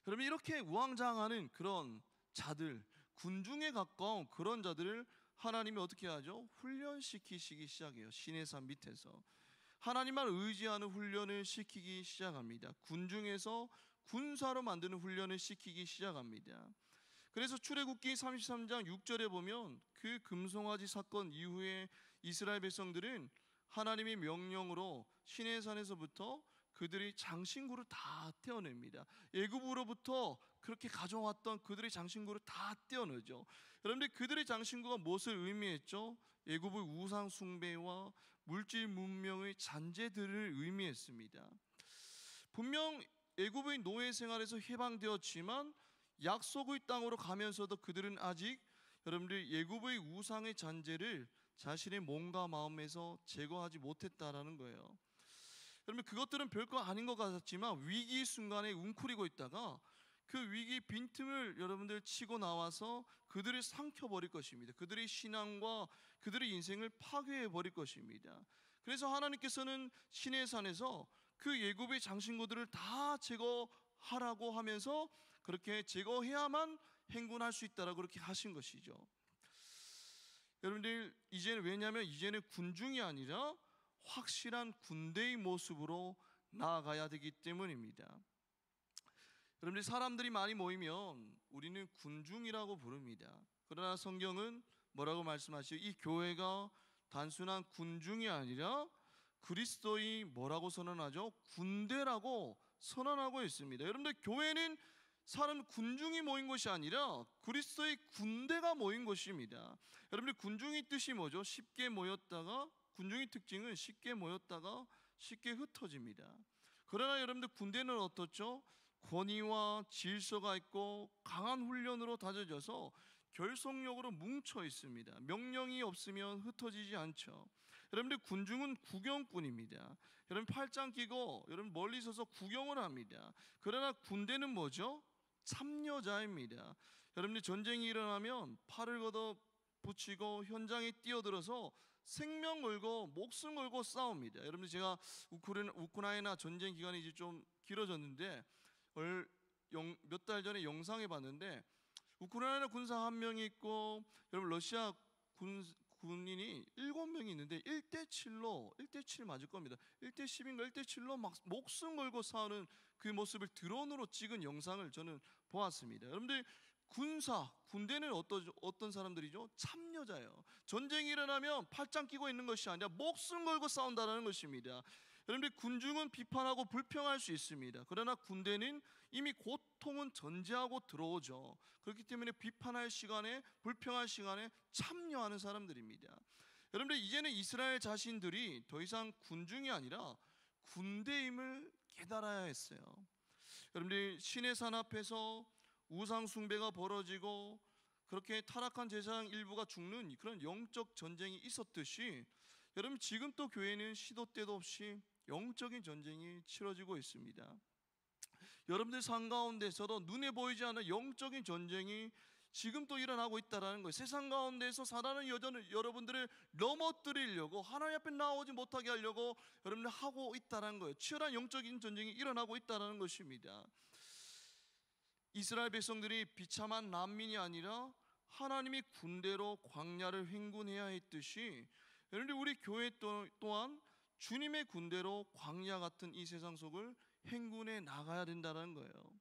여러분, 이렇게 우왕좌왕하는 그런 자들, 군중에 가까운 그런 자들을 하나님이 어떻게 하죠? 훈련시키시기 시작해요. 시내산 밑에서 하나님만 의지하는 훈련을 시키기 시작합니다. 군중에서 군사로 만드는 훈련을 시키기 시작합니다. 그래서 출애굽기 33장 6절에 보면 그 금송아지 사건 이후에 이스라엘 백성들은 하나님의 명령으로 시내산에서부터 그들이 장신구를 다 떼어냅니다. 애굽으로부터 그렇게 가져왔던 그들의 장신구를 다 떼어내죠. 여러분들, 그들의 장신구가 무엇을 의미했죠? 애굽의 우상 숭배와 물질 문명의 잔재들을 의미했습니다. 분명 애굽의 노예 생활에서 해방되었지만 약속의 땅으로 가면서도 그들은 아직, 여러분들, 애굽의 우상의 잔재를 자신의 몸과 마음에서 제거하지 못했다라는 거예요. 여러분, 그것들은 별거 아닌 것 같았지만 위기 순간에 웅크리고 있다가 그 위기 빈틈을 여러분들 치고 나와서 그들을 삼켜버릴 것입니다. 그들의 신앙과 그들의 인생을 파괴해버릴 것입니다. 그래서 하나님께서는 시내산에서 그 애굽의 장신구들을 다 제거하라고 하면서 그렇게 제거해야만 행군할 수 있다라고 그렇게 하신 것이죠. 여러분들, 왜냐하면 이제는 군중이 아니라 확실한 군대의 모습으로 나아가야 되기 때문입니다. 여러분들, 사람들이 많이 모이면 우리는 군중이라고 부릅니다. 그러나 성경은 뭐라고 말씀하시죠? 이 교회가 단순한 군중이 아니라 그리스도의 뭐라고 선언하죠? 군대라고 선언하고 있습니다. 여러분들, 교회는 사람 군중이 모인 것이 아니라 그리스도의 군대가 모인 것입니다. 여러분들, 군중의 뜻이 뭐죠? 쉽게 모였다가, 군중의 특징은 쉽게 모였다가 쉽게 흩어집니다. 그러나 여러분들, 군대는 어떻죠? 권위와 질서가 있고 강한 훈련으로 다져져서 결속력으로 뭉쳐 있습니다. 명령이 없으면 흩어지지 않죠. 여러분들, 군중은 구경꾼입니다. 여러분, 팔짱 끼고 여러분 멀리 서서 구경을 합니다. 그러나 군대는 뭐죠? 참여자입니다. 여러분들, 전쟁이 일어나면 팔을 걷어 붙이고 현장에 뛰어들어서 생명 걸고 목숨 걸고 싸웁니다. 여러분들, 제가 우크라이나 전쟁 기간이 이제 좀 길어졌는데 몇 달 전에 영상에 봤는데, 우크라이나 군사 한 명이 있고 여러분 러시아 군인이 7명이 있는데 1대7 맞을 겁니다. 1대10인가 1대7로 막 목숨 걸고 싸우는 그 모습을 드론으로 찍은 영상을 저는 보았습니다. 여러분들, 군대는 어떤 사람들이죠? 참여자예요. 전쟁이 일어나면 팔짱 끼고 있는 것이 아니라 목숨 걸고 싸운다는 것입니다. 여러분들, 군중은 비판하고 불평할 수 있습니다. 그러나 군대는 이미 고통은 전제하고 들어오죠. 그렇기 때문에 비판할 시간에, 불평할 시간에 참여하는 사람들입니다. 여러분들, 이제는 이스라엘 자신들이 더 이상 군중이 아니라 군대임을 깨달아야 했어요. 여러분들, 신의 산 앞에서 우상 숭배가 벌어지고 그렇게 타락한 제사장 일부가 죽는 그런 영적 전쟁이 있었듯이, 여러분, 지금 또 교회는 시도 때도 없이 영적인 전쟁이 치러지고 있습니다. 여러분들 삶 가운데서도 눈에 보이지 않는 영적인 전쟁이 지금 또 일어나고 있다는 거예요. 세상 가운데서 사단은 여전히 여러분들을 넘어뜨리려고, 하나님 앞에 나오지 못하게 하려고 여러분들 하고 있다는 거예요. 치열한 영적인 전쟁이 일어나고 있다는 것입니다. 이스라엘 백성들이 비참한 난민이 아니라 하나님이 군대로 광야를 행군해야 했듯이, 여러분들, 우리 교회 또한 주님의 군대로 광야 같은 이 세상 속을 행군해 나가야 된다는 거예요.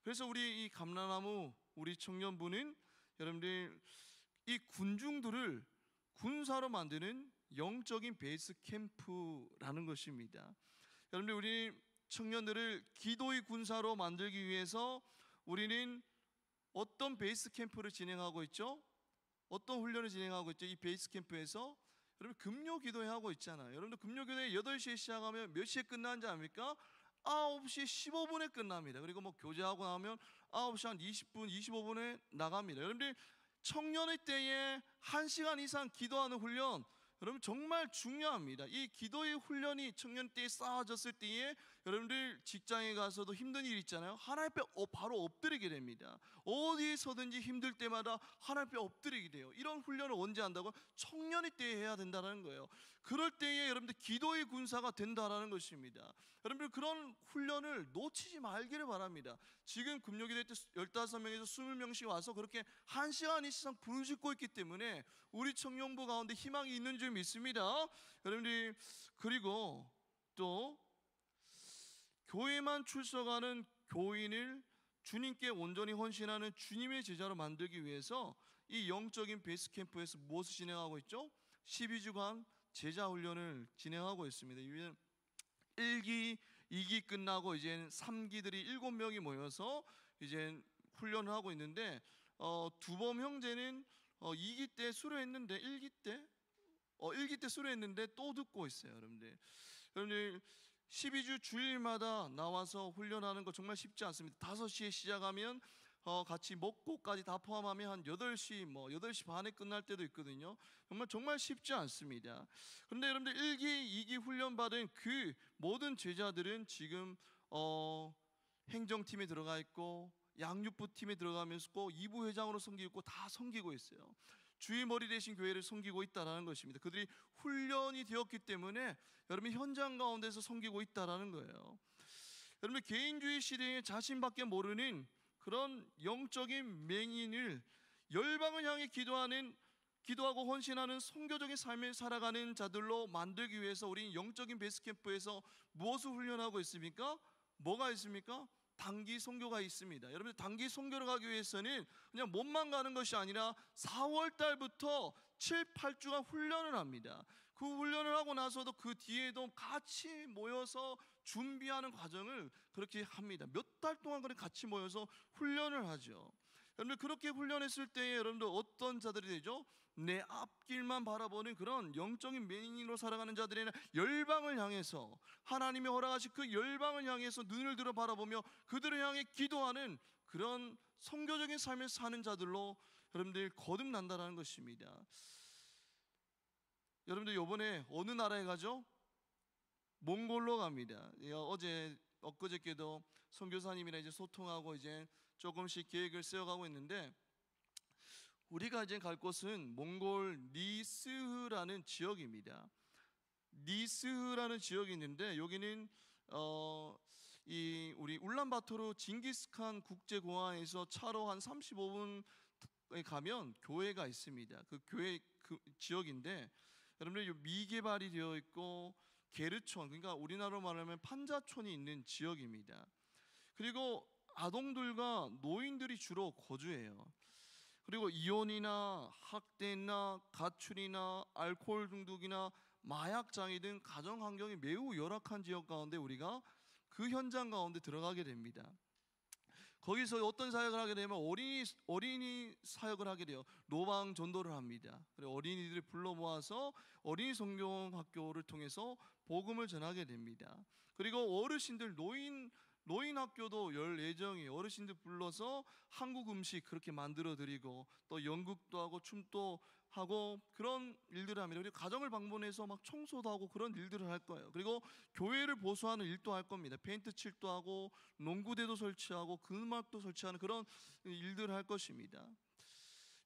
그래서 우리 이 감람나무, 우리 청년부는 여러분들, 이 군중들을 군사로 만드는 영적인 베이스 캠프라는 것입니다. 여러분들, 우리 청년들을 기도의 군사로 만들기 위해서 우리는 어떤 베이스 캠프를 진행하고 있죠? 어떤 훈련을 진행하고 있죠? 이 베이스 캠프에서 여러분, 금요 기도회 하고 있잖아요. 여러분들, 금요 기도회 8시에 시작하면 몇 시에 끝나는지 압니까? 9시 15분에 끝납니다. 그리고 뭐 교제하고 나면 9시 한 20분, 25분에 나갑니다. 여러분들, 청년의 때에 1시간 이상 기도하는 훈련, 여러분 정말 중요합니다. 이 기도의 훈련이 청년 때에 쌓아졌을 때에 여러분들 직장에 가서도 힘든 일 있잖아요. 하나님 앞에 바로 엎드리게 됩니다. 어디서든지 힘들 때마다 하나님 앞에 엎드리게 돼요. 이런 훈련을 언제 한다고요? 청년의 때에 해야 된다는 거예요. 그럴 때에 여러분들 기도의 군사가 된다는 것입니다. 여러분들, 그런 훈련을 놓치지 말기를 바랍니다. 지금 금요기도회 때 15명에서 20명씩 와서 그렇게 1시간 이상 부르짖고 있기 때문에 우리 청년부 가운데 희망이 있는 줄 믿습니다. 여러분들이, 그리고 또 교회만 출석하는 교인을 주님께 온전히 헌신하는 주님의 제자로 만들기 위해서 이 영적인 베이스 캠프에서 무엇을 진행하고 있죠? 12주간 제자 훈련을 진행하고 있습니다. 1기, 2기 끝나고 이제 3기들이 7명이 모여서 이제 훈련을 하고 있는데, 두범 형제는 2기 때 수료했는데 1기 때 수료했는데 또 듣고 있어요. 여러분들 12주 주일마다 나와서 훈련하는 거 정말 쉽지 않습니다. 5시에 시작하면 같이 먹고까지 다 포함하면 한 8시, 8시 반에 끝날 때도 있거든요. 정말 쉽지 않습니다. 그런데 여러분들, 1기, 2기 훈련받은 그 모든 제자들은 지금 행정팀에 들어가 있고 양육부 팀에 들어가면서 꼭 2부 회장으로 섬기고 있고 다 섬기고 있어요. 주의 머리 대신 교회를 섬기고 있다는 것입니다. 그들이 훈련이 되었기 때문에 여러분 현장 가운데서 섬기고 있다는 거예요. 여러분, 개인주의 시대에 자신밖에 모르는 그런 영적인 맹인을 열방을 향해 기도하고 헌신하는 선교적인 삶을 살아가는 자들로 만들기 위해서 우리는 영적인 베이스 캠프에서 무엇을 훈련하고 있습니까? 뭐가 있습니까? 단기 선교가 있습니다. 여러분들 단기 선교를 가기 위해서는 그냥 몸만 가는 것이 아니라 4월 달부터 7, 8주간 훈련을 합니다. 그 훈련을 하고 나서도 그 뒤에도 같이 모여서 준비하는 과정을 그렇게 합니다. 몇 달 동안 그렇게 같이 모여서 훈련을 하죠. 여러분들 그렇게 훈련했을 때에 여러분들 어떤 자들이 되죠? 내 앞길만 바라보는 그런 영적인 맹인으로 살아가는 자들의 열방을 향해서, 하나님이 허락하신 그 열방을 향해서 눈을 들어 바라보며 그들을 향해 기도하는 그런 선교적인 삶을 사는 자들로 여러분들 거듭난다는 것입니다. 여러분들 이번에 어느 나라에 가죠? 몽골로 갑니다. 어제 엊그저께도 선교사님이랑 이제 소통하고 이제 조금씩 계획을 세워가고 있는데, 우리가 이제 갈 곳은 몽골 니스흐라는 지역입니다. 니스흐라는 지역이 있는데, 여기는 이 우리 울란바토르 징기스칸 국제공항에서 차로 한 35분에 가면 교회가 있습니다. 그 교회 그 지역인데, 여러분들 미개발이 되어 있고 게르촌, 그러니까 우리나라로 말하면 판자촌이 있는 지역입니다. 그리고 아동들과 노인들이 주로 거주해요. 그리고 이혼이나 학대나 가출이나 알코올 중독이나 마약 장애 등 가정 환경이 매우 열악한 지역 가운데 우리가 그 현장 가운데 들어가게 됩니다. 거기서 어떤 사역을 하게 되면 어린이 사역을 하게 돼요. 노방 전도를 합니다. 그리고 어린이들을 불러 모아서 어린이 성경학교를 통해서 복음을 전하게 됩니다. 그리고 어르신들 노인 학교도 열 예정이, 어르신들 불러서 한국 음식 그렇게 만들어 드리고 또 연극도 하고 춤도 하고 그런 일들을 합니다. 그리고 가정을 방문해서 막 청소도 하고 그런 일들을 할 거예요. 그리고 교회를 보수하는 일도 할 겁니다. 페인트 칠도 하고 농구대도 설치하고 그음악도 설치하는 그런 일들을 할 것입니다.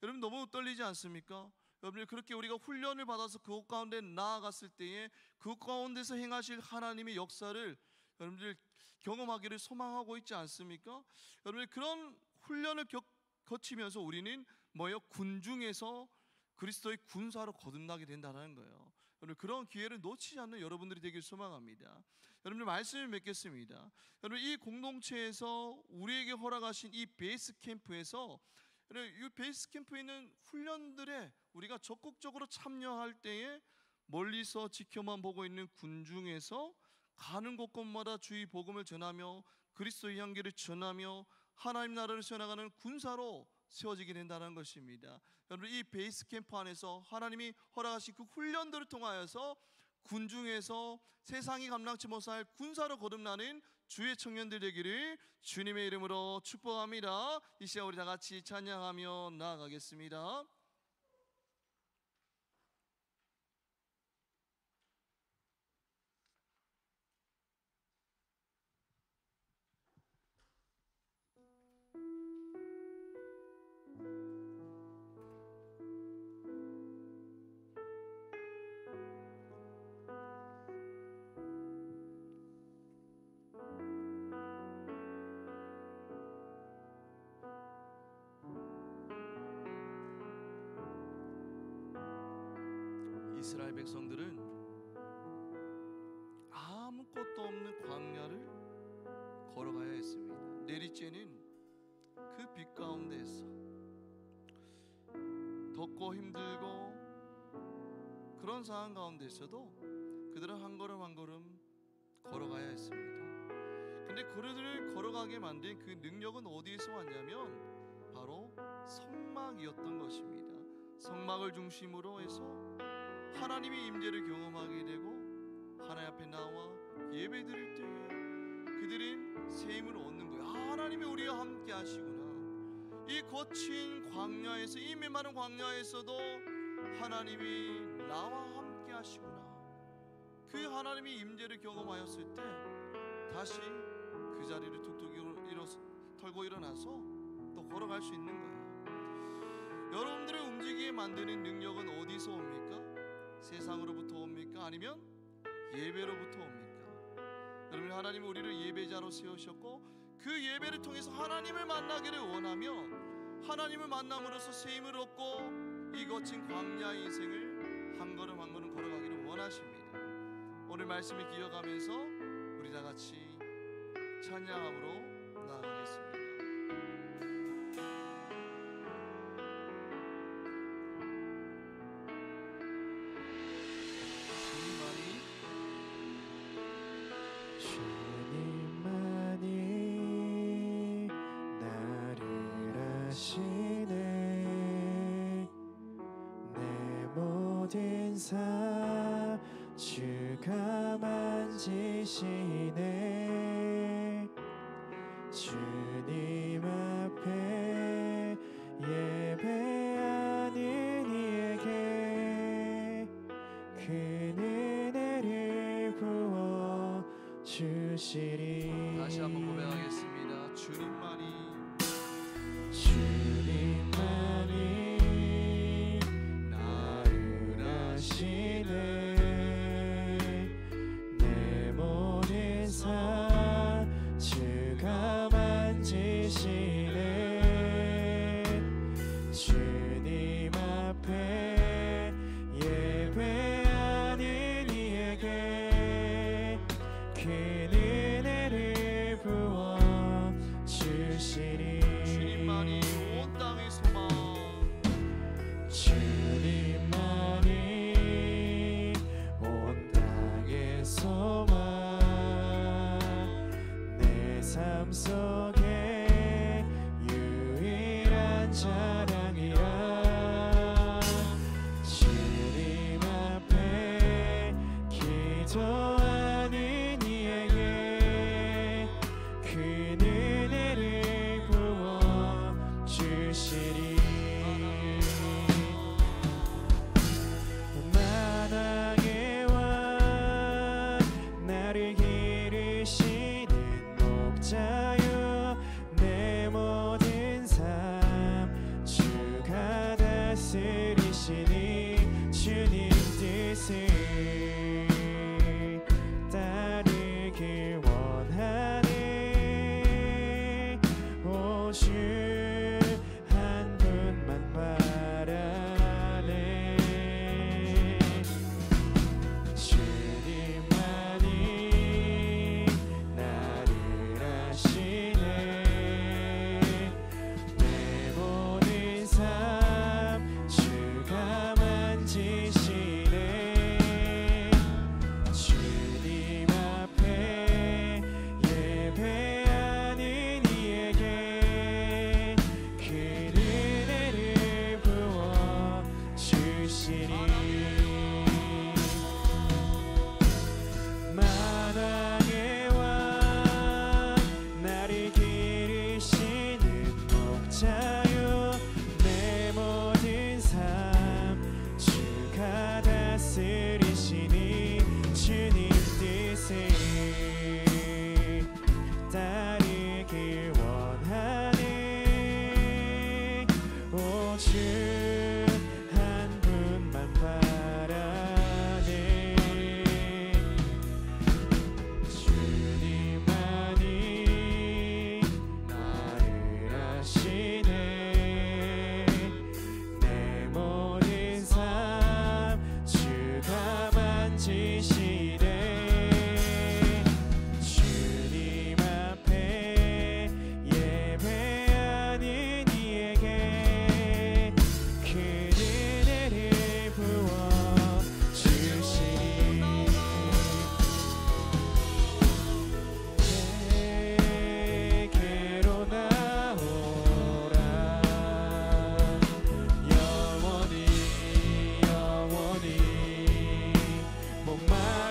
여러분 너무 떨리지 않습니까? 여러분들 그렇게 우리가 훈련을 받아서 그곳 가운데 나아갔을 때에 그 가운데서 행하실 하나님의 역사를 여러분들 경험하기를 소망하고 있지 않습니까? 여러분들 그런 훈련을 거치면서 우리는 군중에서 그리스도의 군사로 거듭나게 된다는 거예요. 여러분 그런 기회를 놓치지 않는 여러분들이 되길 소망합니다. 여러분들 말씀을 맺겠습니다. 여러분 이 공동체에서 우리에게 허락하신 이 베이스 캠프에서, 이 베이스 캠프에 있는 훈련들에 우리가 적극적으로 참여할 때에 멀리서 지켜만 보고 있는 군중에서 가는 곳곳마다 주의 복음을 전하며 그리스도의 향기를 전하며 하나님 나라를 세워나가는 군사로 세워지게 된다는 것입니다. 여러분 이 베이스 캠프 안에서 하나님이 허락하신 그 훈련들을 통하여서 군중에서 세상이 감당치 못할 군사로 거듭나는 주의 청년들 되기를 주님의 이름으로 축복합니다. 이 시간 우리 다 같이 찬양하며 나아가겠습니다. 이스라엘 백성들은 아무것도 없는 광야를 걸어가야 했습니다. 내리쬐는 그 빛 가운데에서 덥고 힘들고 그런 상황 가운데서도 그들은 한 걸음 한 걸음 걸어가야 했습니다. 근데 그들을 걸어가게 만든 그 능력은 어디에서 왔냐면 바로 성막이었던 것입니다. 성막을 중심으로 해서 하나님의 임재를 경험하게 되고 하나님 앞에 나와 예배 드릴 때에 그들은 새 힘을 얻는 거예요. 하나님이 우리와 함께 하시구나. 이 거친 광야에서, 이 메마른 광야에서도 하나님이 나와 함께 하시구나. 그 하나님의 임재를 경험하였을 때 다시 그 자리를 툭툭 털고 일어나서 또 걸어갈 수 있는 거예요. 여러분들을 움직이게 만드는 능력은 어디서 옵니까? 세상으로부터 옵니까? 아니면 예배로부터 옵니까? 여러분 하나님은 우리를 예배자로 세우셨고 그 예배를 통해서 하나님을 만나기를 원하며 하나님을 만남으로써 새 힘을 얻고 이 거친 광야 인생을 한 걸음 한 걸음 걸어가기를 원하십니다. 오늘 말씀을 기억하면서 우리 다 같이 찬양함으로 나아가겠습니다. 주님만이 나를 아시네. 내 모든 삶 주가 만지시네. 주님 앞에 예배하는 이에게 그 은혜를 부어 주시리. 다시 한번 고백하겠습니다. 주님만이 나를 아시네. 내 모든 삶 주가 만지시네. 주님 앞에 예배하는 이에게 그 은혜를 부어 주시리. 주님만이 온 땅의 소망. 주님만이 온 땅의 소망. 내 삶 속에 유일한 자랑이라. 주님 앞에 기도하는 이에게 그 은혜를 부어 주시리. 만왕의 왕 나를 기르시는 목자여. 내 모든 삶 주가 다스리시니. 주님 뜻을 따르길 원하네. 오주 한 분만 바라네. 주님만이 나를 아시네. 내 모든 삶 주가 만지시네. 주님 앞에 예배하는 이에게 그 은혜를 부어 주시니. 만왕의 왕 나를 기르시는 목자여. 내 모든 삶 주가 다스리시니. 주님 뜻을 따르길 원하네. 오주 한 분만 바라네. 주님만이 나를 아시네. 내 모든 삶 주가 만지시네. 주님 앞에 예배하는 이에게 그 은혜를 부어 주시니. 내게로 나오라. 영원히 영원히 목마른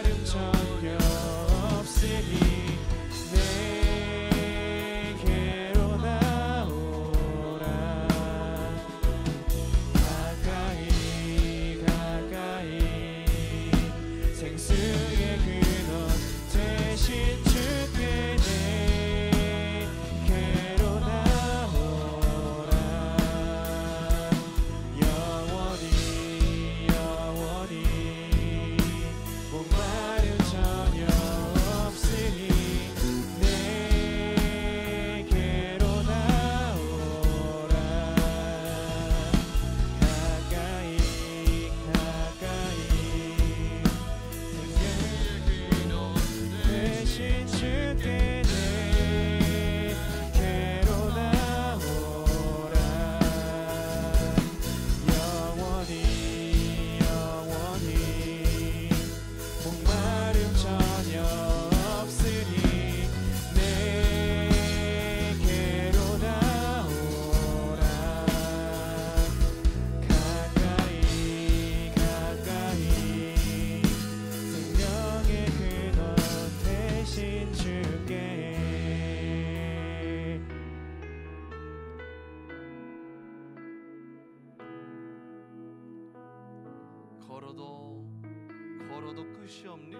걸어도 끝이 없는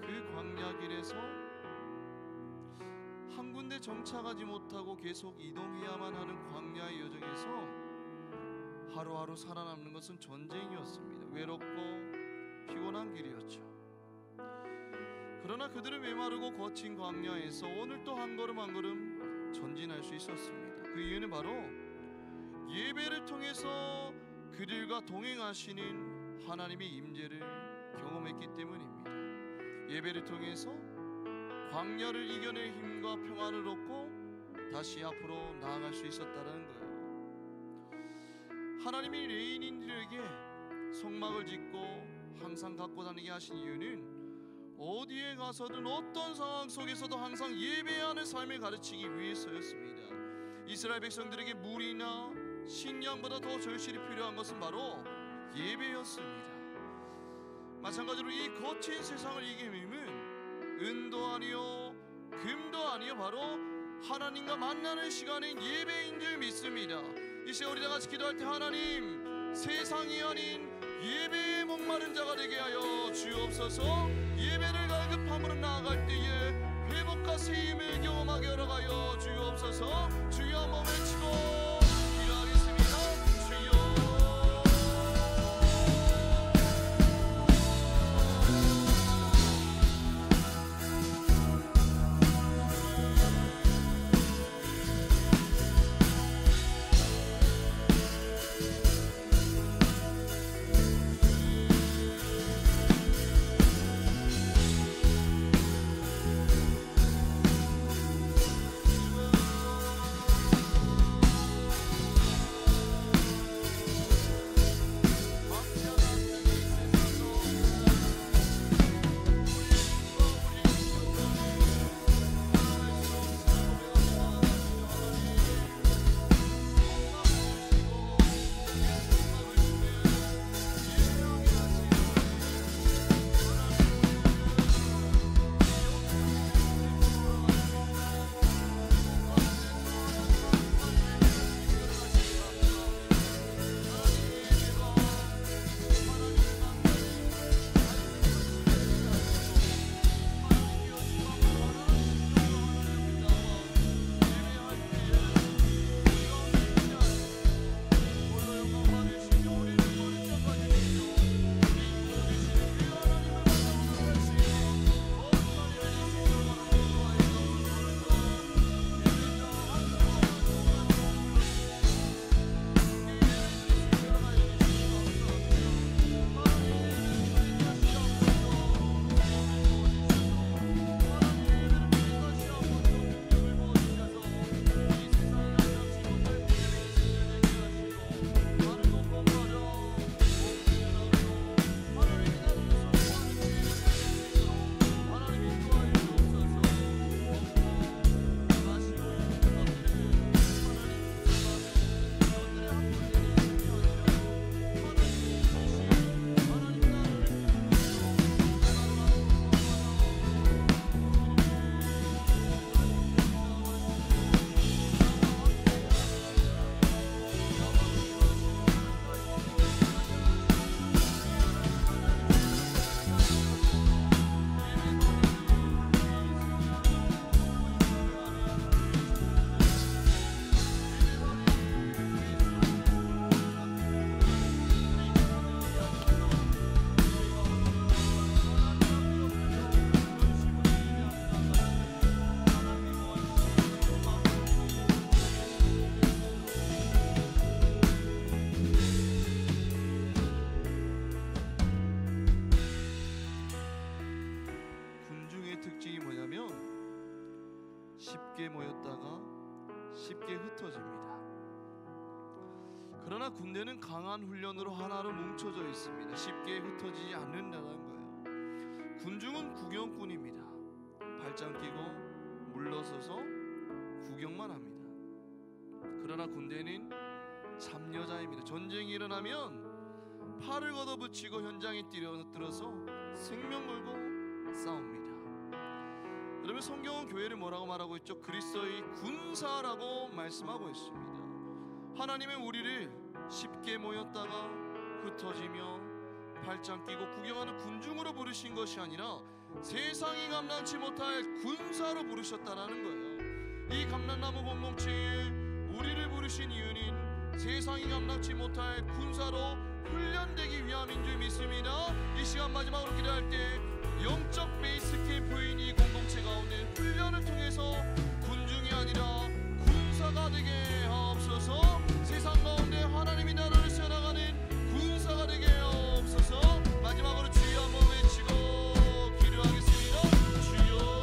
그 광야 길에서 한 군데 정착하지 못하고 계속 이동해야만 하는 광야의 여정에서 하루하루 살아남는 것은 전쟁이었습니다. 외롭고 피곤한 길이었죠. 그러나 그들은 메마르고 거친 광야에서 오늘 또 한 걸음 한 걸음 전진할 수 있었습니다. 그 이유는 바로 예배를 통해서 그들과 동행하시는 하나님의 임재를 경험했기 때문입니다. 예배를 통해서 광야를 이겨낼 힘과 평안을 얻고 다시 앞으로 나아갈 수 있었다는 거예요. 하나님이 레위인들에게 성막을 짓고 항상 갖고 다니게 하신 이유는 어디에 가서든 어떤 상황 속에서도 항상 예배하는 삶을 가르치기 위해서였습니다. 이스라엘 백성들에게 물이나 식량보다 더 절실히 필요한 것은 바로 예배였습니다. 마찬가지로 이 거친 세상을 이기는 힘은 은도 아니요 금도 아니요 바로 하나님과 만나는 시간인 예배인 줄 믿습니다. 이 시간 우리 다 같이 기도할 때 하나님, 세상이 아닌 예배에 목마른 자가 되게 하여 주옵소서. 예배를 갈급함으로 나아갈 때에 회복과 새 힘을 경험하게 허락하여 주옵소서. 주여 한번 외치고 기도하겠습니다. 주여. 쉽게 모였다가 쉽게 흩어집니다. 그러나 군대는 강한 훈련으로 하나로 뭉쳐져 있습니다. 쉽게 흩어지지 않는다는 거예요. 군중은 구경꾼입니다. 발장 끼고 물러서서 구경만 합니다. 그러나 군대는 참여자입니다. 전쟁이 일어나면 팔을 걷어붙이고 현장에 뛰어들어서 생명 걸고 싸웁니다. 그러면 성경은 교회를 뭐라고 말하고 있죠? 그리스도의 군사라고 말씀하고 있습니다. 하나님은 우리를 쉽게 모였다가 흩어지며 팔짱 끼고 구경하는 군중으로 부르신 것이 아니라 세상이 감당치 못할 군사로 부르셨다라는 거예요. 이 감람나무 공동체에 우리를 부르신 이유는 세상이 감당치 못할 군사로 훈련되기 위함인 줄 믿습니다. 이 시간 마지막으로 기도할 때 영적 베이스 캠프인 이 공동체 가운데 훈련을 통해서 군중이 아니라 군사가 되게 하옵소서. 세상 가운데 하나님이 나라를 세워나가는 군사가 되게 하옵소서. 마지막으로 주여 한번 외치고 기도하겠습니다. 주여.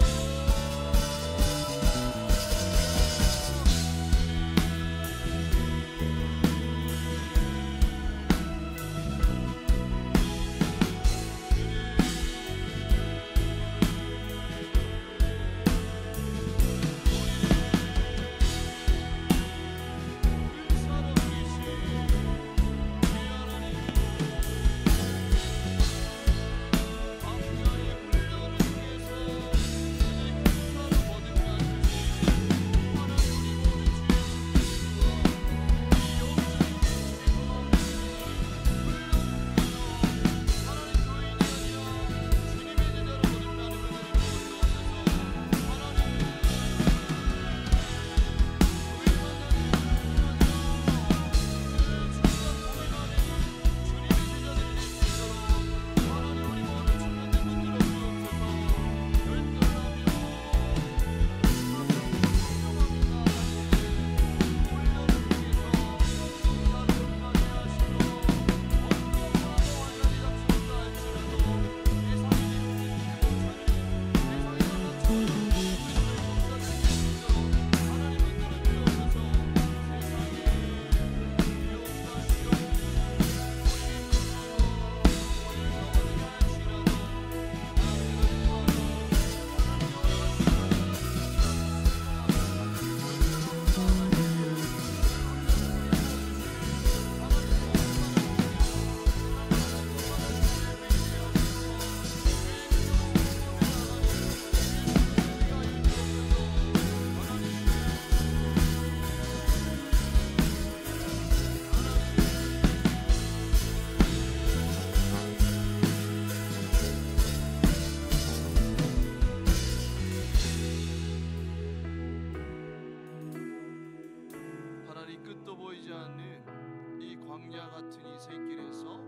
끝도 보이지 않는 이 광야 같은 인생길에서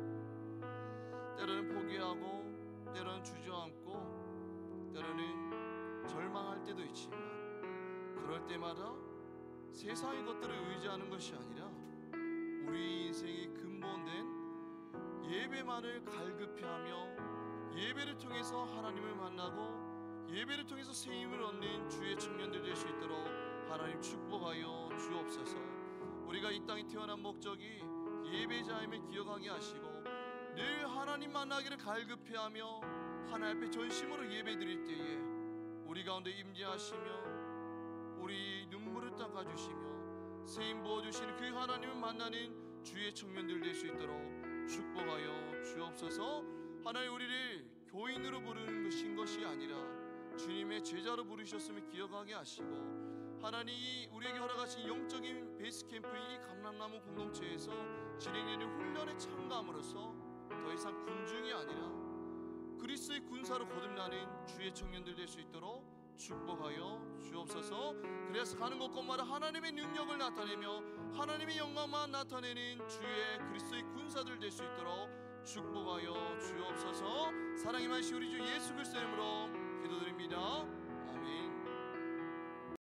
때로는 포기하고 때로는 주저앉고 때로는 절망할 때도 있지만 그럴 때마다 세상의 것들을 의지하는 것이 아니라 우리 인생의 근본된 예배만을 갈급히 하며 예배를 통해서 하나님을 만나고 예배를 통해서 새 힘을 얻는 주의 청년들 될 수 있도록 하나님 축복하여 주옵소서. 우리가 이 땅에 태어난 목적이 예배자임을 기억하게 하시고 늘 하나님 만나기를 갈급히 하며 하나님 앞에 전심으로 예배드릴 때에 우리 가운데 임재하시며 우리 눈물을 닦아주시며 세임 부어주시는 그 하나님을 만나는 주의 청년들 될 수 있도록 축복하여 주옵소서. 하나님 우리를 교인으로 부르는 것이 아니라 주님의 제자로 부르셨음을 기억하게 하시고 하나님이 우리에게 허락하신 영적인 베이스캠프인 이 감람나무 공동체에서 진행되는 훈련에 참가함으로써 더 이상 군중이 아니라 그리스도의 군사로 거듭나는 주의 청년들 될 수 있도록 축복하여 주옵소서. 그래서 가는 곳곳마다 하나님의 능력을 나타내며 하나님의 영광만 나타내는 주의 그리스도의 군사들 될 수 있도록 축복하여 주옵소서. 사랑이 많으신 우리 주 예수 그리스도의 이름으로 기도드립니다.